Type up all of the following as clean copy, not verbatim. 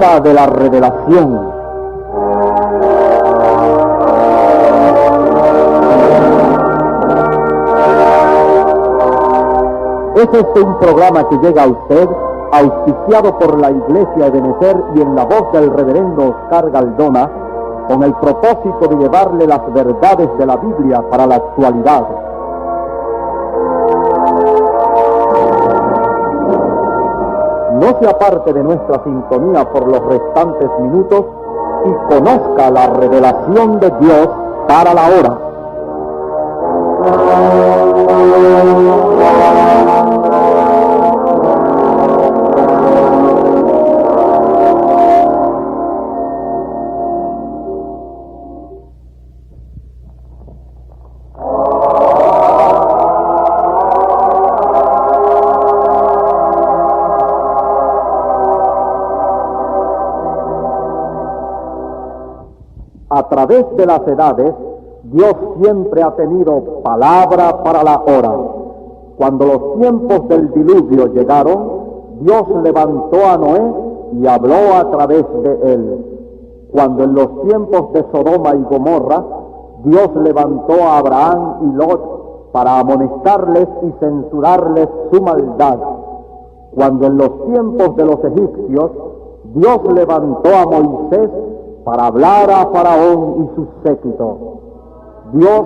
hora de la revelación. Es este un programa que llega a usted, auspiciado por la Iglesia Ebenezer y en la voz del reverendo Oscar Galdona, con el propósito de llevarle las verdades de la Biblia para la actualidad. No se aparte de nuestra sintonía por los restantes minutos y conozca la revelación de Dios para la hora. A través de las edades, Dios siempre ha tenido palabra para la hora. Cuando los tiempos del diluvio llegaron, Dios levantó a Noé y habló a través de él. Cuando en los tiempos de Sodoma y Gomorra, Dios levantó a Abraham y Lot para amonestarles y censurarles su maldad. Cuando en los tiempos de los egipcios, Dios levantó a Moisés para hablar a Faraón y su séquito. Dios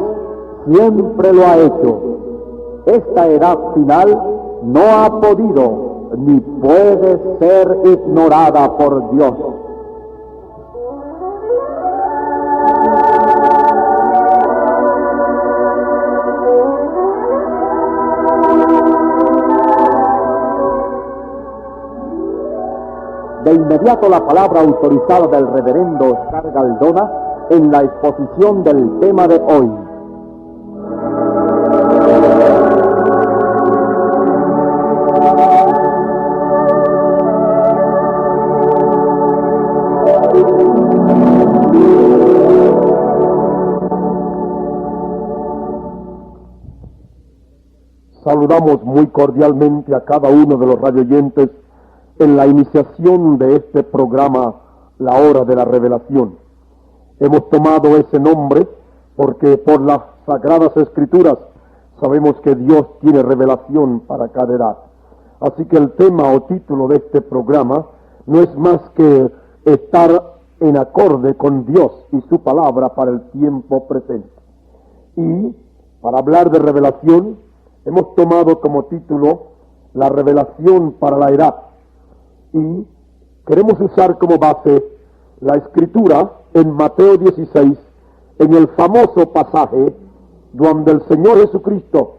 siempre lo ha hecho. Esta edad final no ha podido ni puede ser ignorada por Dios. De inmediato la palabra autorizada del reverendo Oscar Galdona en la exposición del tema de hoy. Saludamos muy cordialmente a cada uno de los radioyentes en la iniciación de este programa, La Hora de la Revelación. Hemos tomado ese nombre porque por las Sagradas Escrituras sabemos que Dios tiene revelación para cada edad. Así que el tema o título de este programa no es más que estar en acorde con Dios y su palabra para el tiempo presente. Y para hablar de revelación, hemos tomado como título La revelación para la edad. Y queremos usar como base la escritura en Mateo 16, en el famoso pasaje donde el Señor Jesucristo,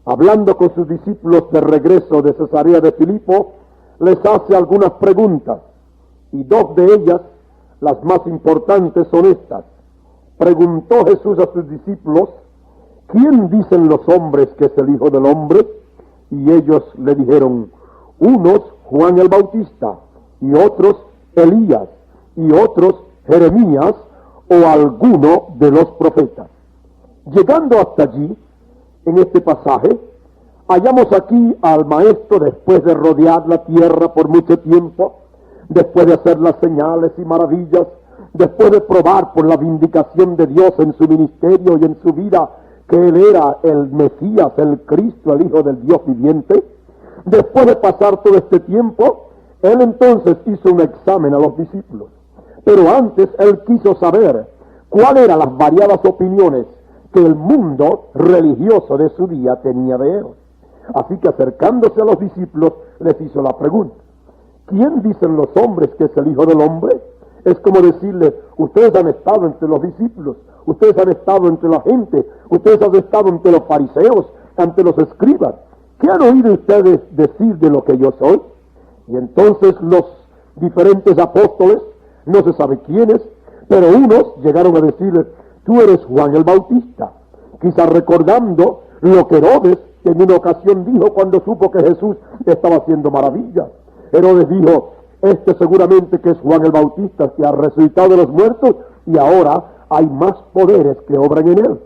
hablando con sus discípulos de regreso de Cesarea de Filipo, les hace algunas preguntas, y dos de ellas, las más importantes, son estas. Preguntó Jesús a sus discípulos: ¿quién dicen los hombres que es el Hijo del Hombre? Y ellos le dijeron: unos Juan el Bautista, y otros Elías, y otros Jeremías, o alguno de los profetas. Llegando hasta allí, en este pasaje, hallamos aquí al Maestro, después de rodear la tierra por mucho tiempo, después de hacer las señales y maravillas, después de probar por la vindicación de Dios en su ministerio y en su vida, que Él era el Mesías, el Cristo, el Hijo del Dios viviente. Después de pasar todo este tiempo, Él entonces hizo un examen a los discípulos. Pero antes Él quiso saber cuáles eran las variadas opiniones que el mundo religioso de su día tenía de Él. Así que acercándose a los discípulos, les hizo la pregunta: ¿quién dicen los hombres que es el Hijo del Hombre? Es como decirle: ustedes han estado entre los discípulos, ustedes han estado entre la gente, ustedes han estado entre los fariseos, ante los escribas. ¿Qué han oído ustedes decir de lo que yo soy? Y entonces los diferentes apóstoles, no se sabe quiénes, pero unos llegaron a decirle: tú eres Juan el Bautista. Quizás recordando lo que Herodes en una ocasión dijo cuando supo que Jesús estaba haciendo maravillas. Herodes dijo: este seguramente que es Juan el Bautista, que ha resucitado de los muertos y ahora hay más poderes que obran en él.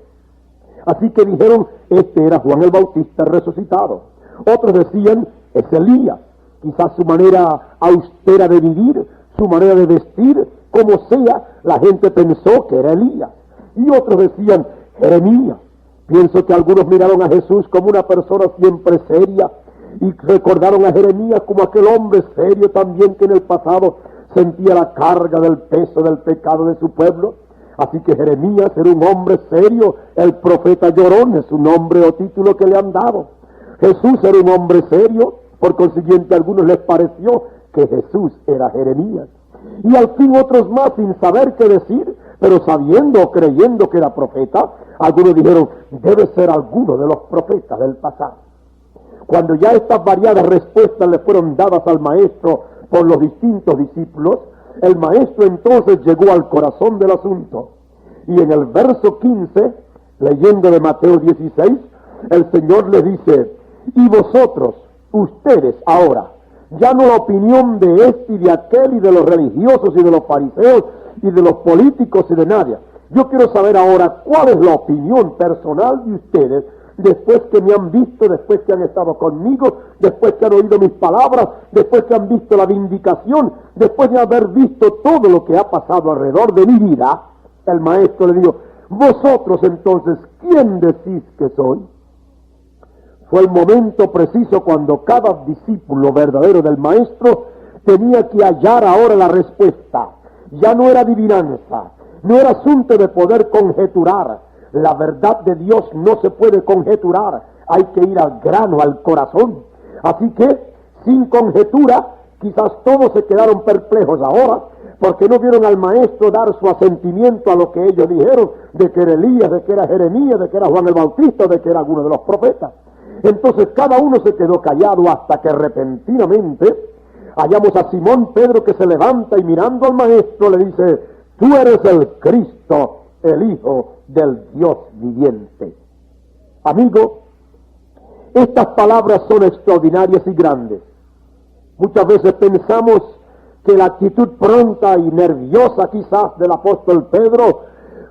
Así que dijeron: este era Juan el Bautista resucitado. Otros decían: es Elías. Quizás su manera austera de vivir, su manera de vestir, como sea, la gente pensó que era Elías. Y otros decían, Jeremías. Pienso que algunos miraron a Jesús como una persona siempre seria y recordaron a Jeremías como aquel hombre serio también que en el pasado sentía la carga del peso del pecado de su pueblo. Así que Jeremías era un hombre serio, el profeta llorón es un nombre o título que le han dado. Jesús era un hombre serio, por consiguiente a algunos les pareció que Jesús era Jeremías. Y al fin otros más, sin saber qué decir, pero sabiendo o creyendo que era profeta, algunos dijeron, debe ser alguno de los profetas del pasado. Cuando ya estas variadas respuestas le fueron dadas al maestro por los distintos discípulos, el maestro entonces llegó al corazón del asunto. Y en el verso 15, leyendo de Mateo 16, el Señor le dice, y vosotros, ustedes ahora, ya no la opinión de este y de aquel y de los religiosos y de los fariseos y de los políticos y de nadie. Yo quiero saber ahora cuál es la opinión personal de ustedes después que me han visto, después que han estado conmigo, después que han oído mis palabras, después que han visto la vindicación, después de haber visto todo lo que ha pasado alrededor de mi vida. El maestro le dijo, vosotros entonces, ¿quién decís que soy? Fue el momento preciso cuando cada discípulo verdadero del maestro tenía que hallar ahora la respuesta. Ya no era adivinanza, no era asunto de poder conjeturar. La verdad de Dios no se puede conjeturar, hay que ir al grano, al corazón. Así que, sin conjetura, quizás todos se quedaron perplejos ahora, porque no vieron al maestro dar su asentimiento a lo que ellos dijeron, de que era Elías, de que era Jeremías, de que era Juan el Bautista, de que era alguno de los profetas. Entonces cada uno se quedó callado hasta que repentinamente hallamos a Simón Pedro que se levanta y mirando al maestro le dice, tú eres el Cristo, el Hijo del Dios viviente. Amigo, estas palabras son extraordinarias y grandes. Muchas veces pensamos que la actitud pronta y nerviosa quizás del apóstol Pedro,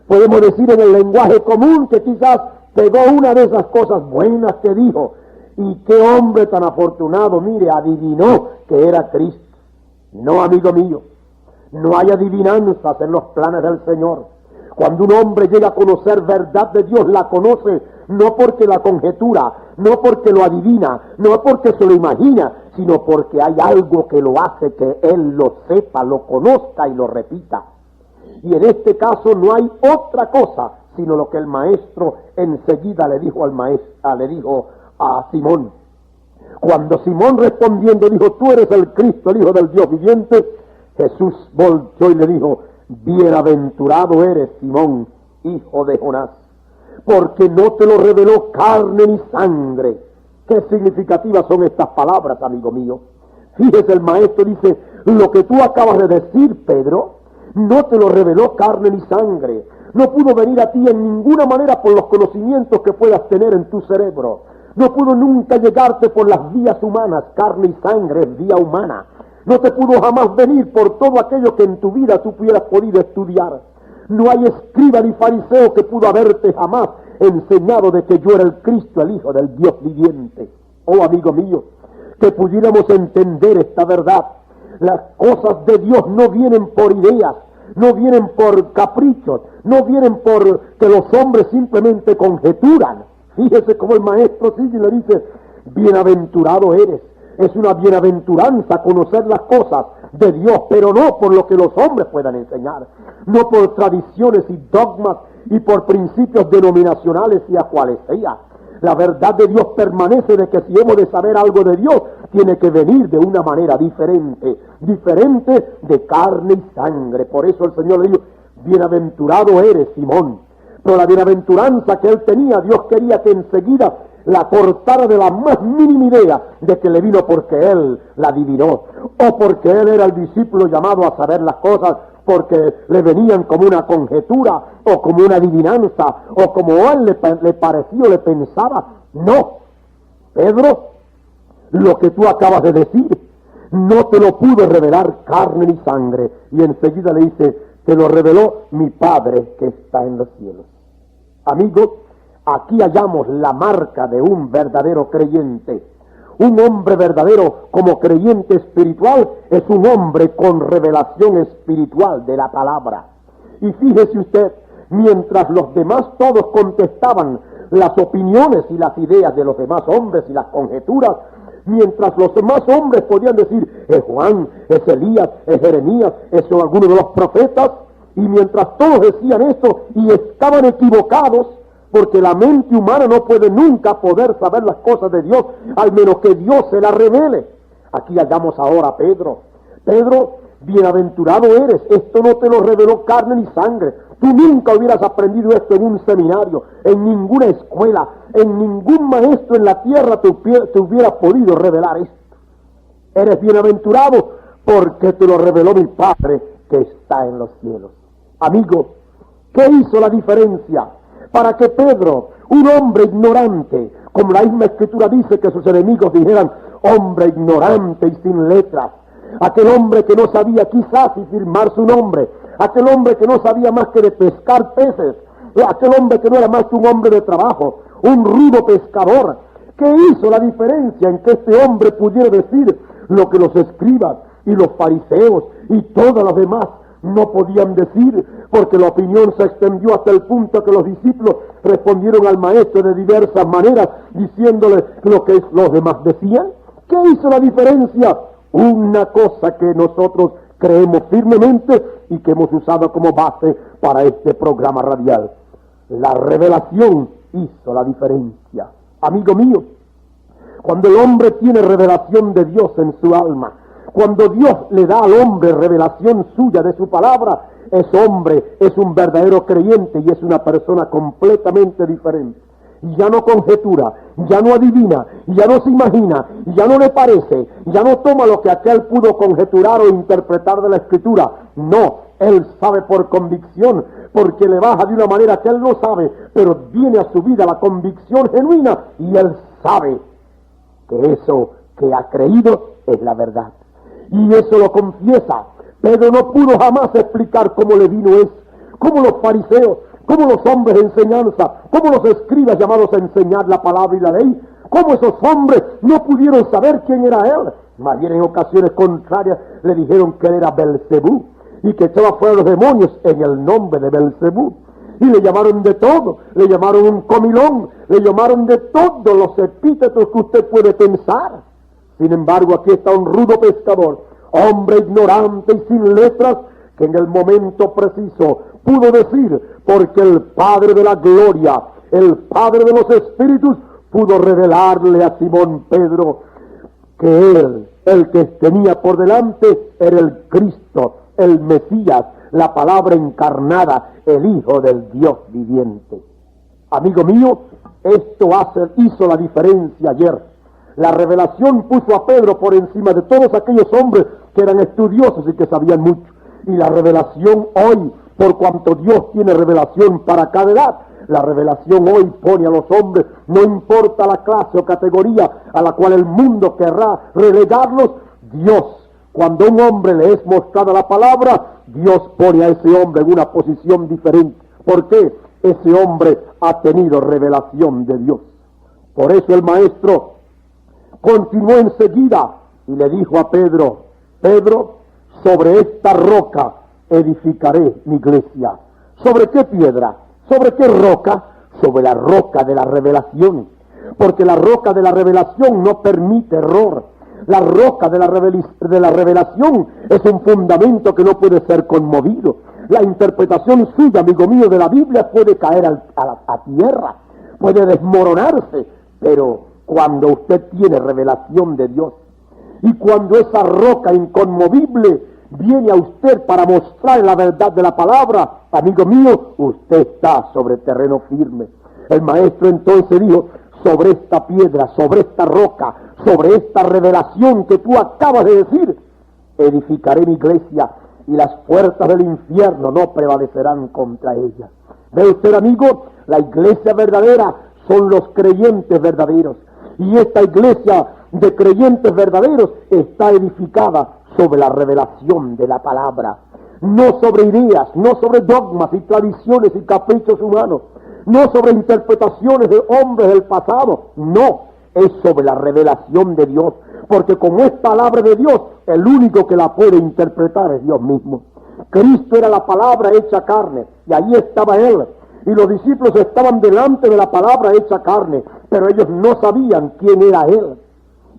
podemos decir en el lenguaje común que quizás pegó una de esas cosas buenas que dijo. Y qué hombre tan afortunado, mire, adivinó que era Cristo. No, amigo mío, no hay adivinanzas en los planes del Señor. Cuando un hombre llega a conocer verdad de Dios, la conoce no porque la conjetura, no porque lo adivina, no porque se lo imagina, sino porque hay algo que lo hace que él lo sepa, lo conozca y lo repita. Y en este caso no hay otra cosa sino lo que el maestro enseguida le dijo a Simón. Cuando Simón respondiendo dijo, tú eres el Cristo, el Hijo del Dios viviente, Jesús volteó y le dijo, bienaventurado eres, Simón, hijo de Jonás, porque no te lo reveló carne ni sangre. Qué significativas son estas palabras, amigo mío. Fíjese, el maestro dice, lo que tú acabas de decir, Pedro, no te lo reveló carne ni sangre. No pudo venir a ti en ninguna manera por los conocimientos que puedas tener en tu cerebro. No pudo nunca llegarte por las vías humanas, carne y sangre es vía humana. No te pudo jamás venir por todo aquello que en tu vida tú hubieras podido estudiar. No hay escriba ni fariseo que pudo haberte jamás enseñado de que yo era el Cristo, el Hijo del Dios viviente. Oh, amigo mío, que pudiéramos entender esta verdad. Las cosas de Dios no vienen por ideas, no vienen por caprichos, no vienen por que los hombres simplemente conjeturan. Fíjese cómo el maestro sigue y le dice, bienaventurado eres. Es una bienaventuranza conocer las cosas de Dios, pero no por lo que los hombres puedan enseñar, no por tradiciones y dogmas y por principios denominacionales y a cuales sea. La verdad de Dios permanece, de que si hemos de saber algo de Dios, tiene que venir de una manera diferente de carne y sangre. Por eso el Señor le dijo, bienaventurado eres, Simón. Pero la bienaventuranza que él tenía, Dios quería que enseguida la cortara de la más mínima idea de que le vino porque él la adivinó, o porque él era el discípulo llamado a saber las cosas, porque le venían como una conjetura, o como una adivinanza, o como a él le pareció, le pensaba. No, Pedro, lo que tú acabas de decir, no te lo pudo revelar carne ni sangre. Y enseguida le dice, te lo reveló mi Padre que está en los cielos. Amigo, aquí hallamos la marca de un verdadero creyente, Un hombre verdadero como creyente espiritual es un hombre con revelación espiritual de la palabra. Y fíjese usted, mientras los demás todos contestaban las opiniones y las ideas de los demás hombres y las conjeturas, mientras los demás hombres podían decir, es Juan, es Elías, es Jeremías, son algunos de los profetas, y mientras todos decían eso y estaban equivocados, porque la mente humana no puede nunca poder saber las cosas de Dios, al menos que Dios se las revele. Aquí hallamos ahora a Pedro. Pedro, bienaventurado eres, esto no te lo reveló carne ni sangre. Tú nunca hubieras aprendido esto en un seminario, en ninguna escuela, en ningún maestro en la tierra te hubiera podido revelar esto. Eres bienaventurado porque te lo reveló mi Padre que está en los cielos. Amigo, ¿qué hizo la diferencia para que Pedro, un hombre ignorante, como la misma Escritura dice que sus enemigos dijeran, hombre ignorante y sin letras, aquel hombre que no sabía quizás si firmar su nombre, aquel hombre que no sabía más que de pescar peces, aquel hombre que no era más que un hombre de trabajo, un rudo pescador? ¿Qué hizo la diferencia en que este hombre pudiera decir lo que los escribas y los fariseos y todos los demás no podían decir? Porque la opinión se extendió hasta el punto que los discípulos respondieron al maestro de diversas maneras, diciéndole lo que los demás decían. ¿Qué hizo la diferencia? Una cosa que nosotros creemos firmemente y que hemos usado como base para este programa radial. La revelación hizo la diferencia. Amigo mío, cuando el hombre tiene revelación de Dios en su alma, cuando Dios le da al hombre revelación suya de su palabra, ese hombre es un verdadero creyente y es una persona completamente diferente. Y ya no conjetura, ya no adivina, ya no se imagina, ya no le parece, ya no toma lo que aquel pudo conjeturar o interpretar de la Escritura. No, él sabe por convicción, porque le baja de una manera que él no sabe, pero viene a su vida la convicción genuina y él sabe que eso que ha creído es la verdad. Y eso lo confiesa. Pedro no pudo jamás explicar cómo le vino eso, cómo los fariseos, cómo los hombres de enseñanza, cómo los escribas llamados a enseñar la palabra y la ley, cómo esos hombres no pudieron saber quién era él. Más bien en ocasiones contrarias le dijeron que él era Belcebú y que echaba fuera los demonios en el nombre de Belcebú. Y le llamaron de todo, le llamaron un comilón, le llamaron de todos los epítetos que usted puede pensar. Sin embargo, aquí está un rudo pescador, hombre ignorante y sin letras, que en el momento preciso pudo decir, porque el Padre de la gloria, el Padre de los espíritus, pudo revelarle a Simón Pedro que él, el que tenía por delante, era el Cristo, el Mesías, la palabra encarnada, el Hijo del Dios viviente. Amigo mío, esto hizo la diferencia ayer. La revelación puso a Pedro por encima de todos aquellos hombres que eran estudiosos y que sabían mucho. Y la revelación hoy, por cuanto Dios tiene revelación para cada edad, la revelación hoy pone a los hombres, no importa la clase o categoría a la cual el mundo querrá relegarlos, Dios, cuando un hombre le es mostrada la palabra, Dios pone a ese hombre en una posición diferente. ¿Por qué? Ese hombre ha tenido revelación de Dios. Por eso el maestro continuó enseguida y le dijo a Pedro, Pedro, sobre esta roca edificaré mi iglesia. ¿Sobre qué piedra? ¿Sobre qué roca? Sobre la roca de la revelación. Porque la roca de la revelación no permite error. La roca de la revelación es un fundamento que no puede ser conmovido. La interpretación suya, amigo mío, de la Biblia puede caer a tierra, puede desmoronarse, pero cuando usted tiene revelación de Dios y cuando esa roca inconmovible viene a usted para mostrar la verdad de la palabra, amigo mío, usted está sobre terreno firme. El maestro entonces dijo, sobre esta piedra, sobre esta roca, sobre esta revelación que tú acabas de decir, edificaré mi iglesia y las puertas del infierno no prevalecerán contra ella. ¿Ve usted, amigo? La iglesia verdadera son los creyentes verdaderos. Y esta iglesia de creyentes verdaderos está edificada sobre la revelación de la palabra. No sobre ideas, no sobre dogmas y tradiciones y caprichos humanos, no sobre interpretaciones de hombres del pasado. No, es sobre la revelación de Dios, porque como es palabra de Dios, el único que la puede interpretar es Dios mismo. Cristo era la palabra hecha carne, y allí estaba Él, y los discípulos estaban delante de la palabra hecha carne, pero ellos no sabían quién era Él.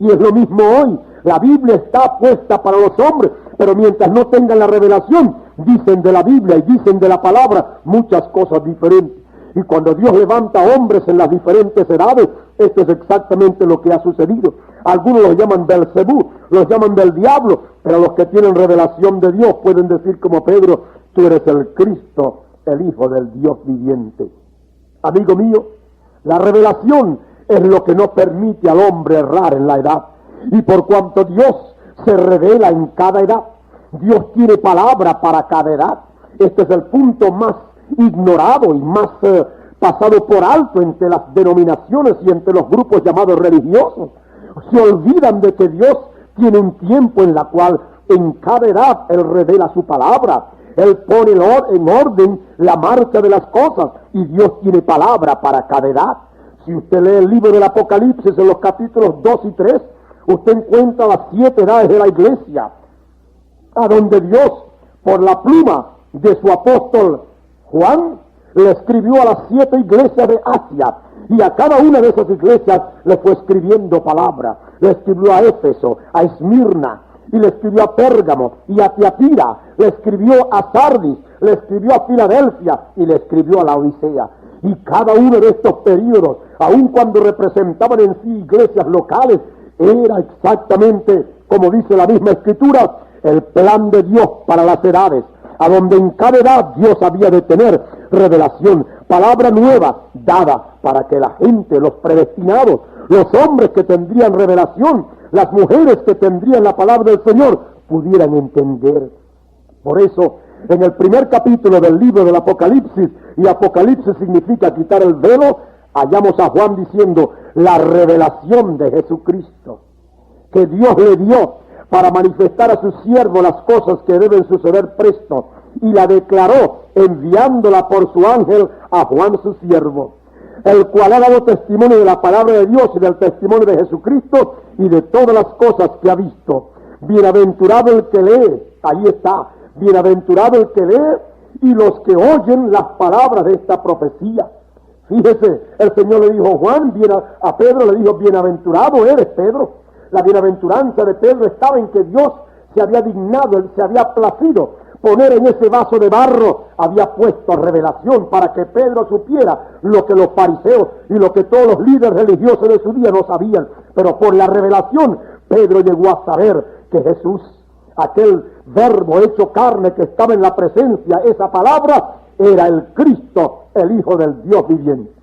Y es lo mismo hoy. La Biblia está puesta para los hombres, pero mientras no tengan la revelación, dicen de la Biblia y dicen de la palabra muchas cosas diferentes. Y cuando Dios levanta hombres en las diferentes edades, esto es exactamente lo que ha sucedido. Algunos los llaman Belcebú, los llaman del diablo, pero los que tienen revelación de Dios pueden decir como Pedro: tú eres el Cristo, el Hijo del Dios viviente. Amigo mío, la revelación es lo que no permite al hombre errar en la edad. Y por cuanto Dios se revela en cada edad, Dios tiene palabra para cada edad. Este es el punto más ignorado y más pasado por alto entre las denominaciones y entre los grupos llamados religiosos. Se olvidan de que Dios tiene un tiempo en la cual en cada edad Él revela su palabra. Él pone en orden la marcha de las cosas, y Dios tiene palabra para cada edad. Si usted lee el libro del Apocalipsis en los capítulos 2 y 3, usted encuentra las 7 edades de la iglesia, a donde Dios, por la pluma de su apóstol Juan, le escribió a las 7 iglesias de Asia, y a cada una de esas iglesias le fue escribiendo palabra. Le escribió a Éfeso, a Esmirna, y le escribió a Pérgamo y a Tiatira, le escribió a Sardis, le escribió a Filadelfia y le escribió a la Odisea. Y cada uno de estos periodos, aun cuando representaban en sí iglesias locales, era exactamente, como dice la misma Escritura, el plan de Dios para las edades, a donde en cada edad Dios había de tener revelación, palabra nueva dada para que la gente, los predestinados, los hombres que tendrían revelación, las mujeres que tendrían la palabra del Señor, pudieran entender. Por eso, en el primer capítulo del libro del Apocalipsis, y Apocalipsis significa quitar el velo, hallamos a Juan diciendo la revelación de Jesucristo, que Dios le dio para manifestar a su siervo las cosas que deben suceder presto, y la declaró enviándola por su ángel a Juan su siervo, el cual ha dado testimonio de la palabra de Dios y del testimonio de Jesucristo y de todas las cosas que ha visto. Bienaventurado el que lee, ahí está, bienaventurado el que lee y los que oyen las palabras de esta profecía. Fíjese, el Señor le dijo a Pedro le dijo: bienaventurado eres, Pedro. La bienaventuranza de Pedro estaba en que Dios se había dignado, se había placido poner en ese vaso de barro, había puesto revelación para que Pedro supiera lo que los fariseos y lo que todos los líderes religiosos de su día no sabían. Pero por la revelación, Pedro llegó a saber que Jesús, aquel verbo hecho carne que estaba en la presencia, esa palabra, era el Cristo, el Hijo del Dios viviente.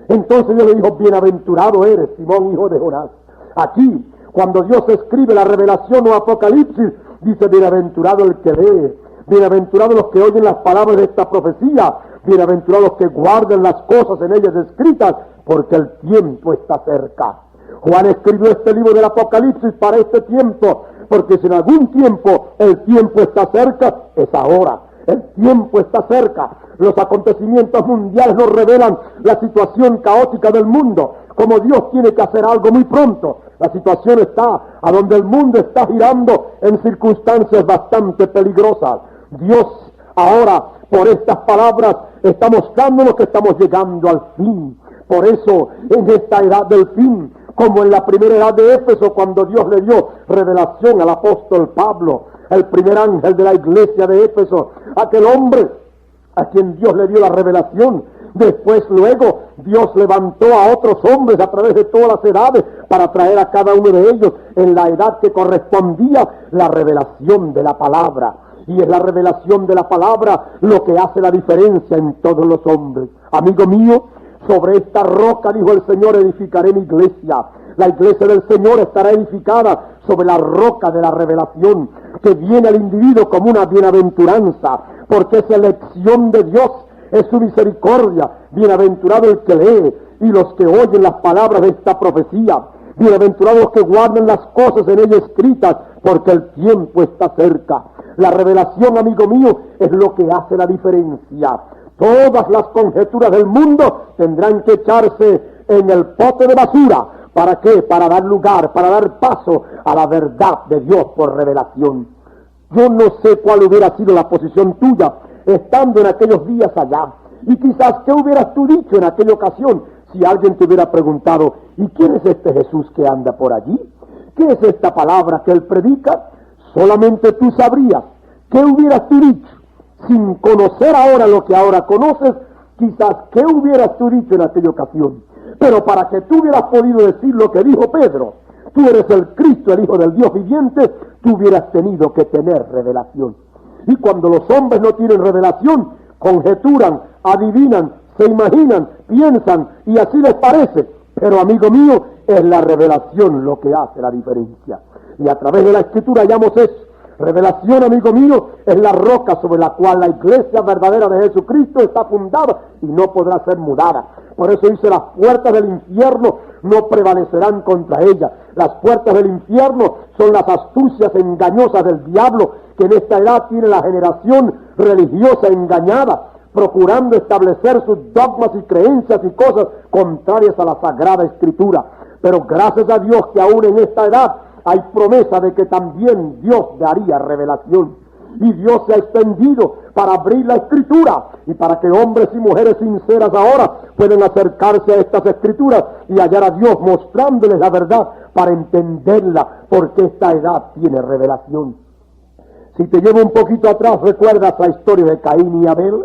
Entonces Dios le dijo: bienaventurado eres, Simón, hijo de Jonás. Aquí, cuando Dios escribe la revelación o Apocalipsis, dice: bienaventurado el que lee, bienaventurados los que oyen las palabras de esta profecía, bienaventurados los que guardan las cosas en ellas escritas, porque el tiempo está cerca. Juan escribió este libro del Apocalipsis para este tiempo, porque si en algún tiempo el tiempo está cerca, es ahora. El tiempo está cerca. Los acontecimientos mundiales nos revelan la situación caótica del mundo, como Dios tiene que hacer algo muy pronto. La situación está a donde el mundo está girando en circunstancias bastante peligrosas. Dios ahora, por estas palabras, está mostrándonos que estamos llegando al fin. Por eso, en esta edad del fin, como en la primera edad de Éfeso, cuando Dios le dio revelación al apóstol Pablo, el primer ángel de la iglesia de Éfeso, aquel hombre a quien Dios le dio la revelación. Después, luego, Dios levantó a otros hombres a través de todas las edades para traer a cada uno de ellos en la edad que correspondía la revelación de la palabra. Y es la revelación de la palabra lo que hace la diferencia en todos los hombres. Amigo mío, sobre esta roca, dijo el Señor, edificaré mi iglesia. La iglesia del Señor estará edificada sobre la roca de la revelación, que viene al individuo como una bienaventuranza, porque es elección de Dios, es su misericordia. Bienaventurado el que lee y los que oyen las palabras de esta profecía. Bienaventurados los que guardan las cosas en ella escritas, porque el tiempo está cerca. La revelación, amigo mío, es lo que hace la diferencia. Todas las conjeturas del mundo tendrán que echarse en el pote de basura, ¿Para qué? Para dar lugar, para dar paso a la verdad de Dios por revelación. Yo no sé cuál hubiera sido la posición tuya estando en aquellos días allá. Y quizás, ¿qué hubieras tú dicho en aquella ocasión si alguien te hubiera preguntado, ¿y quién es este Jesús que anda por allí? ¿Qué es esta palabra que él predica? Solamente tú sabrías. ¿Qué hubieras tú dicho? Sin conocer ahora lo que ahora conoces, quizás, ¿qué hubieras tú dicho en aquella ocasión? Pero para que tú hubieras podido decir lo que dijo Pedro, tú eres el Cristo, el Hijo del Dios viviente, tú hubieras tenido que tener revelación. Y cuando los hombres no tienen revelación, conjeturan, adivinan, se imaginan, piensan y así les parece. Pero amigo mío, es la revelación lo que hace la diferencia. Y a través de la Escritura hallamos eso. Revelación, amigo mío, es la roca sobre la cual la iglesia verdadera de Jesucristo está fundada y no podrá ser mudada. Por eso dice, las puertas del infierno no prevalecerán contra ella. Las puertas del infierno son las astucias engañosas del diablo que en esta edad tiene la generación religiosa engañada, procurando establecer sus dogmas y creencias y cosas contrarias a la Sagrada Escritura. Pero gracias a Dios que aún en esta edad hay promesa de que también Dios daría revelación. Y Dios se ha extendido para abrir la Escritura y para que hombres y mujeres sinceras ahora puedan acercarse a estas Escrituras y hallar a Dios mostrándoles la verdad para entenderla, porque esta edad tiene revelación. Si te llevo un poquito atrás, ¿recuerdas la historia de Caín y Abel?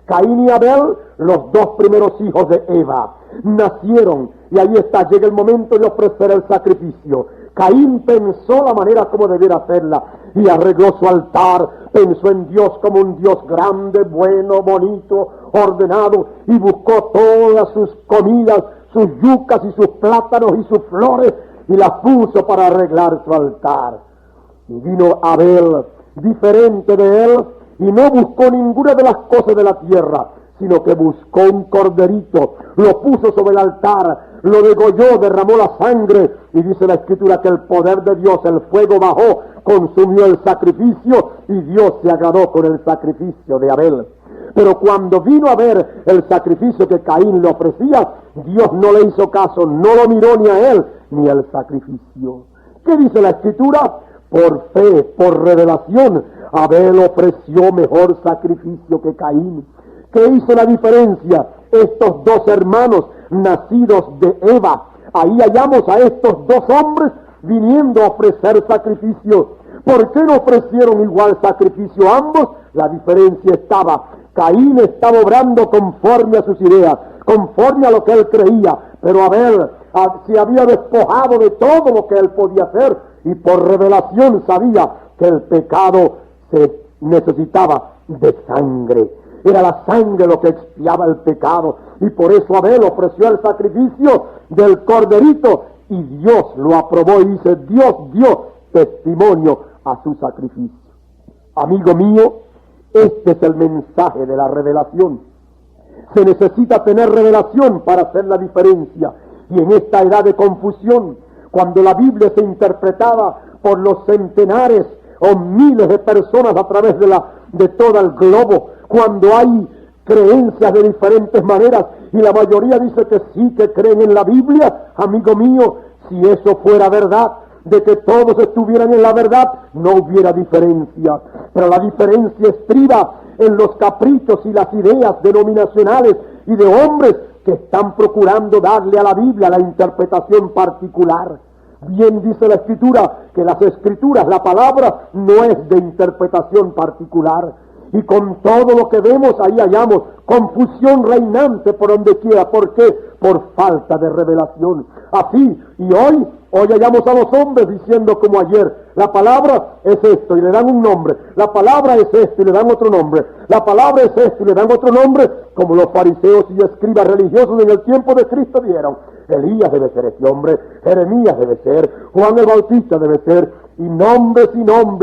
Caín y Abel, los dos primeros hijos de Eva, nacieron y ahí está, llega el momento de ofrecer el sacrificio. Caín pensó la manera como debiera hacerla y arregló su altar, pensó en Dios como un Dios grande, bueno, bonito, ordenado, y buscó todas sus comidas, sus yucas y sus plátanos y sus flores y las puso para arreglar su altar. Y vino Abel, diferente de él, y no buscó ninguna de las cosas de la tierra, sino que buscó un corderito, lo puso sobre el altar, lo degolló, derramó la sangre, y dice la Escritura que el poder de Dios, el fuego bajó, consumió el sacrificio, y Dios se agradó con el sacrificio de Abel. Pero cuando vino a ver el sacrificio que Caín le ofrecía, Dios no le hizo caso, no lo miró ni a él, ni al sacrificio. ¿Qué dice la Escritura? Por fe, por revelación, Abel ofreció mejor sacrificio que Caín. ¿Qué hizo la diferencia? Estos dos hermanos nacidos de Eva. Ahí hallamos a estos dos hombres viniendo a ofrecer sacrificio. ¿Por qué no ofrecieron igual sacrificio ambos? La diferencia estaba. Caín estaba obrando conforme a sus ideas, conforme a lo que él creía, pero Abel se había despojado de todo lo que él podía hacer y por revelación sabía que el pecado se necesitaba de sangre. Era la sangre lo que expiaba el pecado. Y por eso Abel ofreció el sacrificio del corderito. Y Dios lo aprobó y dice, Dios dio testimonio a su sacrificio. Amigo mío, este es el mensaje de la revelación. Se necesita tener revelación para hacer la diferencia. Y en esta edad de confusión, cuando la Biblia se interpretaba por los centenares o miles de personas a través de todo el globo, cuando hay creencias de diferentes maneras y la mayoría dice que sí, que creen en la Biblia, amigo mío, si eso fuera verdad, de que todos estuvieran en la verdad, no hubiera diferencia. Pero la diferencia estriba en los caprichos y las ideas denominacionales y de hombres que están procurando darle a la Biblia la interpretación particular. Bien dice la Escritura que las Escrituras, la palabra, no es de interpretación particular. Y con todo lo que vemos ahí hallamos confusión reinante por donde quiera. ¿Por qué? Por falta de revelación. Así, y hoy hallamos a los hombres diciendo como ayer, la palabra es esto y le dan un nombre, la palabra es esto y le dan otro nombre, la palabra es esto y le dan otro nombre, como los fariseos y escribas religiosos en el tiempo de Cristo dieron. Elías debe ser ese hombre, Jeremías debe ser, Juan el Bautista debe ser, y nombres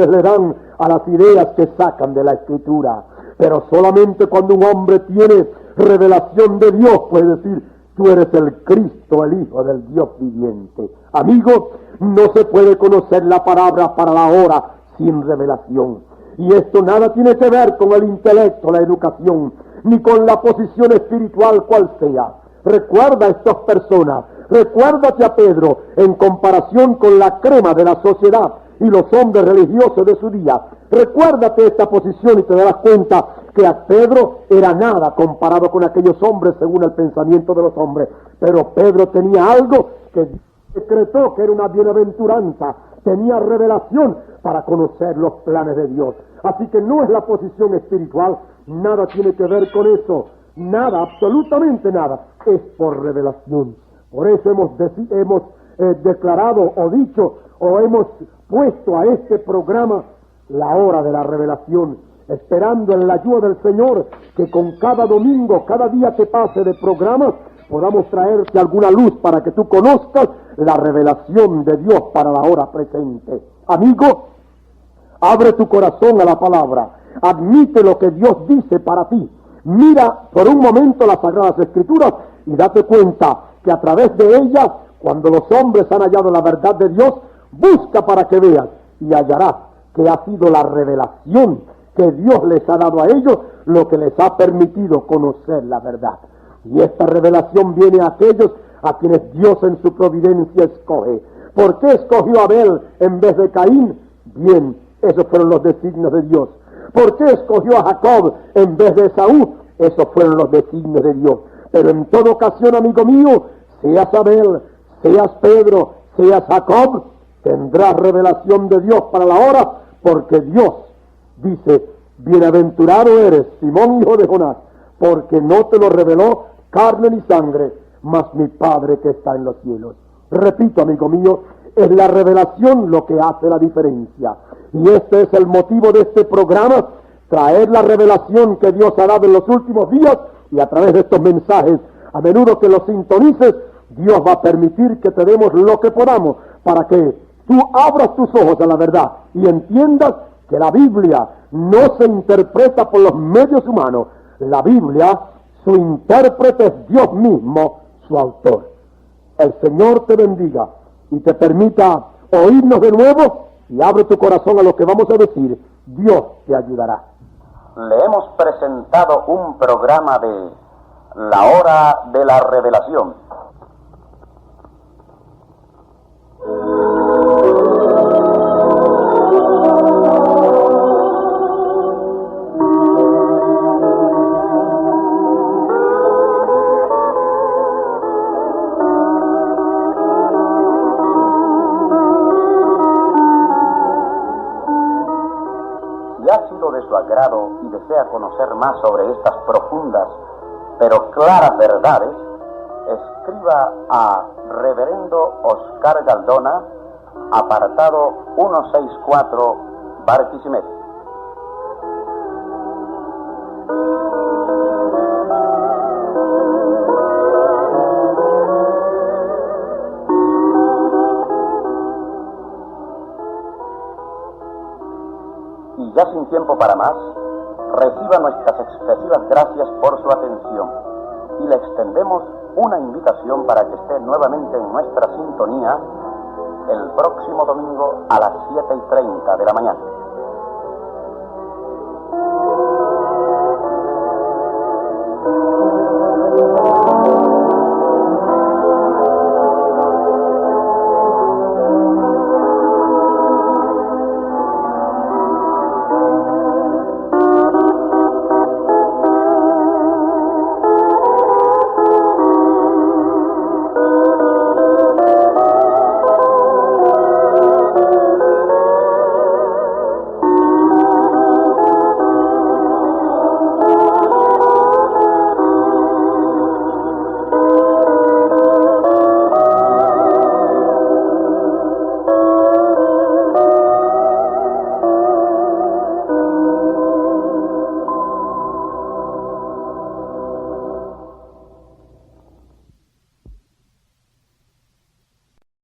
le dan a las ideas que sacan de la Escritura. Pero solamente cuando un hombre tiene revelación de Dios puede decir, tú eres el Cristo, el Hijo del Dios viviente. Amigo, no se puede conocer la palabra para la hora sin revelación. Y esto nada tiene que ver con el intelecto, la educación, ni con la posición espiritual cual sea. Recuerda a estas personas, recuérdate a Pedro en comparación con la crema de la sociedad y los hombres religiosos de su día. Recuérdate esta posición y te darás cuenta que a Pedro era nada comparado con aquellos hombres según el pensamiento de los hombres. Pero Pedro tenía algo que decretó que era una bienaventuranza, tenía revelación para conocer los planes de Dios. Así que no es la posición espiritual, nada tiene que ver con eso, nada, absolutamente nada, es por revelación. Por eso hemos declarado o dicho o hemos puesto a este programa la hora de la revelación, esperando en la ayuda del Señor que con cada domingo, cada día que pase de programa, podamos traerte alguna luz para que tú conozcas la revelación de Dios para la hora presente. Amigo, abre tu corazón a la palabra, admite lo que Dios dice para ti, mira por un momento las Sagradas Escrituras y date cuenta que a través de ellas, cuando los hombres han hallado la verdad de Dios, busca para que veas y hallarás que ha sido la revelación que Dios les ha dado a ellos lo que les ha permitido conocer la verdad. Y esta revelación viene a aquellos a quienes Dios en su providencia escoge. ¿Por qué escogió a Abel en vez de Caín? Bien, esos fueron los designios de Dios. ¿Por qué escogió a Jacob en vez de Esaú? Esos fueron los designios de Dios. Pero en toda ocasión, amigo mío, seas Abel, seas Pedro, seas Jacob, tendrás revelación de Dios para la hora, porque Dios dice, bienaventurado eres, Simón, hijo de Jonás, porque no te lo reveló carne ni sangre, mas mi Padre que está en los cielos. Repito, amigo mío, es la revelación lo que hace la diferencia. Y este es el motivo de este programa, traer la revelación que Dios ha dado en los últimos días, y a través de estos mensajes, a menudo que los sintonices, Dios va a permitir que te demos lo que podamos para que tú abras tus ojos a la verdad y entiendas que la Biblia no se interpreta por los medios humanos. La Biblia, su intérprete es Dios mismo, su autor. El Señor te bendiga y te permita oírnos de nuevo y abre tu corazón a lo que vamos a decir. Dios te ayudará. Le hemos presentado un programa de La Hora de la Revelación. De su agrado y desea conocer más sobre estas profundas pero claras verdades, escriba a Reverendo Oscar Galdona, apartado 164, Barquisimeto. Y ya sin tiempo para más, reciba nuestras excesivas gracias por su atención y le extendemos una invitación para que esté nuevamente en nuestra sintonía el próximo domingo a las 7:30 de la mañana.